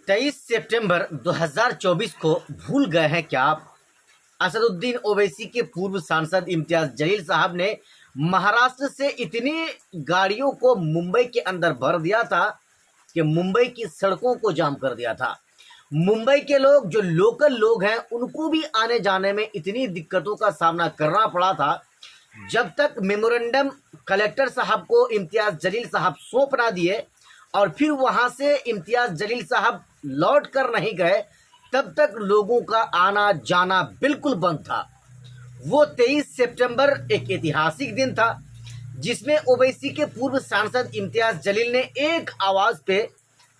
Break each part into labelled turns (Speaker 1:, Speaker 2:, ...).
Speaker 1: 23 सितंबर 2024 को भूल गए हैं क्या आप? असदुद्दीन ओवैसी के पूर्व सांसद इम्तियाज जलील साहब ने महाराष्ट्र से इतनी गाड़ियों को मुंबई के अंदर भर दिया था कि मुंबई की सड़कों को जाम कर दिया था। मुंबई के लोग, जो लोकल लोग हैं, उनको भी आने जाने में इतनी दिक्कतों का सामना करना पड़ा था। जब तक मेमोरेंडम कलेक्टर साहब को इम्तियाज जलील साहब सौंप ना दिए और फिर वहां से इम्तियाज जलील साहब लौट कर नहीं गए, तब तक लोगों का आना जाना बिल्कुल बंद था। वो 23 सितंबर एक ऐतिहासिक दिन था जिसमें ओवैसी के पूर्व सांसद इम्तियाज जलील ने एक आवाज पे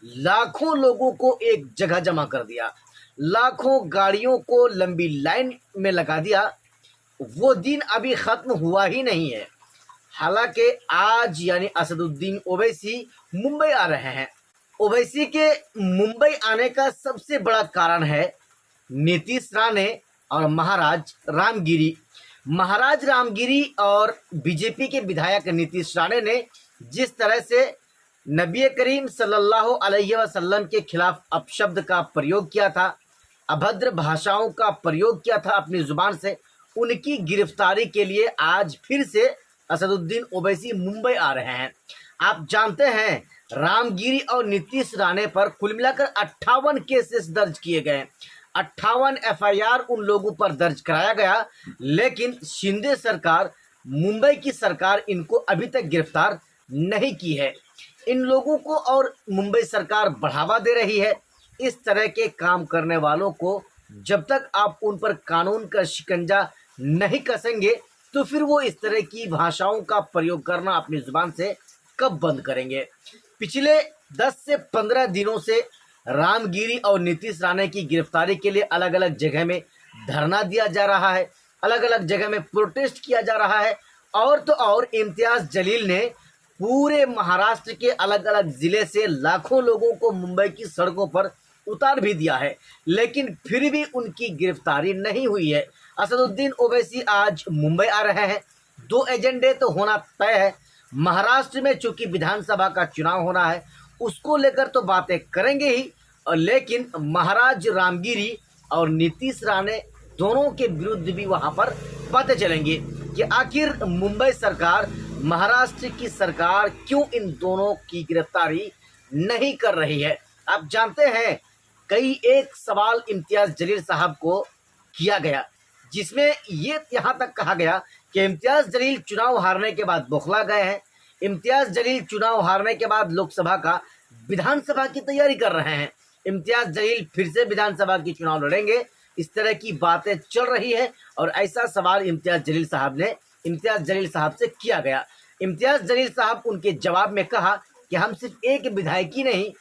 Speaker 1: लाखों लोगों को एक जगह जमा कर दिया, लाखों गाड़ियों को लंबी लाइन में लगा दिया। वो दिन अभी खत्म हुआ ही नहीं है। हालांकि आज यानी असदुद्दीन ओवैसी मुंबई आ रहे हैं। ओवैसी के मुंबई आने का सबसे बड़ा कारण है नीतीश राणे और महाराज रामगिरी। महाराज रामगिरी और बीजेपी के विधायक नीतीश राणे ने जिस तरह से नबी करीम सल्लल्लाहु अलैहि वसल्लम के खिलाफ अपशब्द का प्रयोग किया था, अभद्र भाषाओं का प्रयोग किया था अपनी जुबान से, उनकी गिरफ्तारी के लिए आज फिर से असदुद्दीन ओवैसी मुंबई आ रहे हैं। आप जानते हैं रामगिरी और नीतीश राणे पर कुल मिलाकर 58 केसेस दर्ज किए गए, 58 एफआईआर उन लोगों पर दर्ज कराया गया, लेकिन शिंदे सरकार, मुंबई की सरकार इनको अभी तक गिरफ्तार नहीं की है। इन लोगों को और मुंबई सरकार बढ़ावा दे रही है। इस तरह के काम करने वालों को जब तक आप उन पर कानून का शिकंजा नहीं कसेंगे तो फिर वो इस तरह की भाषाओं का प्रयोग करना अपनी जुबान से कब बंद करेंगे। पिछले 10 से 15 दिनों से रामगिरी और नीतीश राणे की गिरफ्तारी के लिए अलग अलग जगह में धरना दिया जा रहा है, अलग अलग जगह में प्रोटेस्ट किया जा रहा है। और तो और इम्तियाज जलील ने पूरे महाराष्ट्र के अलग अलग जिले से लाखों लोगों को मुंबई की सड़कों पर उतार भी दिया है, लेकिन फिर भी उनकी गिरफ्तारी नहीं हुई है। असदुद्दीन ओवैसी आज मुंबई आ रहे हैं। 2 एजेंडे तो होना तय है। महाराष्ट्र में चूंकि विधानसभा का चुनाव होना है, उसको लेकर तो बातें करेंगे ही, लेकिन महाराज रामगिरी और नीतीश राणे दोनों के विरुद्ध भी वहां पर बातें चलेंगी कि आखिर मुंबई सरकार, महाराष्ट्र की सरकार क्यों इन दोनों की गिरफ्तारी नहीं कर रही है। आप जानते हैं कई एक सवाल इम्तियाज जलील साहब को किया गया, जिसमें ये यहाँ तक कहा गया कि इम्तियाज जलील चुनाव हारने के बाद बौखला गए हैं। इम्तियाज जलील चुनाव हारने के बाद लोकसभा का विधानसभा की तैयारी कर रहे हैं। इम्तियाज जलील फिर से विधानसभा की चुनाव लड़ेंगे, इस तरह की बातें चल रही है। और ऐसा सवाल इम्तियाज जलील साहब से किया गया। इम्तियाज जलील साहब उनके जवाब में कहा कि हम सिर्फ एक विधायकी नहीं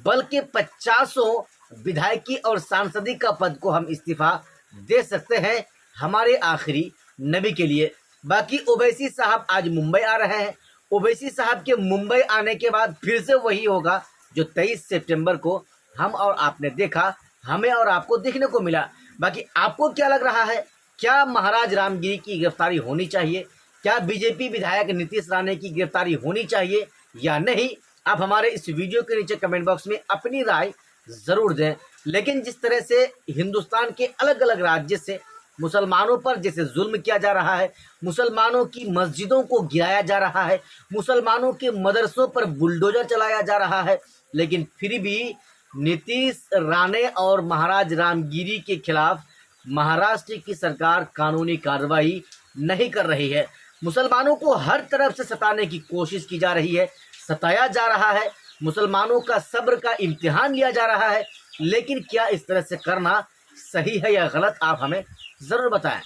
Speaker 1: बल्कि 50 विधायकी और सांसदी का पद को हम इस्तीफा दे सकते हैं हमारे आखिरी नबी के लिए। बाकी ओवैसी साहब आज मुंबई आ रहे हैं। ओवैसी साहब के मुंबई आने के बाद फिर से वही होगा जो 23 सितंबर को हम और आपने देखा, हमें और आपको देखने को मिला। बाकी आपको क्या लग रहा है? क्या महाराज रामगिरी की गिरफ्तारी होनी चाहिए? क्या बीजेपी विधायक नीतीश राणे की गिरफ्तारी होनी चाहिए या नहीं? आप हमारे इस वीडियो के नीचे कमेंट बॉक्स में अपनी राय जरूर दें। लेकिन जिस तरह से हिंदुस्तान के अलग अलग राज्य से मुसलमानों पर जैसे जुल्म किया जा रहा है, मुसलमानों की मस्जिदों को गिराया जा रहा है, मुसलमानों के मदरसों पर बुलडोजर चलाया जा रहा है, लेकिन फिर भी नीतीश राणे और महाराज रामगिरी के खिलाफ महाराष्ट्र की सरकार कानूनी कार्रवाई नहीं कर रही है। मुसलमानों को हर तरफ से सताने की कोशिश की जा रही है, सताया जा रहा है, मुसलमानों का सब्र का इम्तिहान लिया जा रहा है। लेकिन क्या इस तरह से करना सही है या गलत, आप हमें ज़रूर बताएं।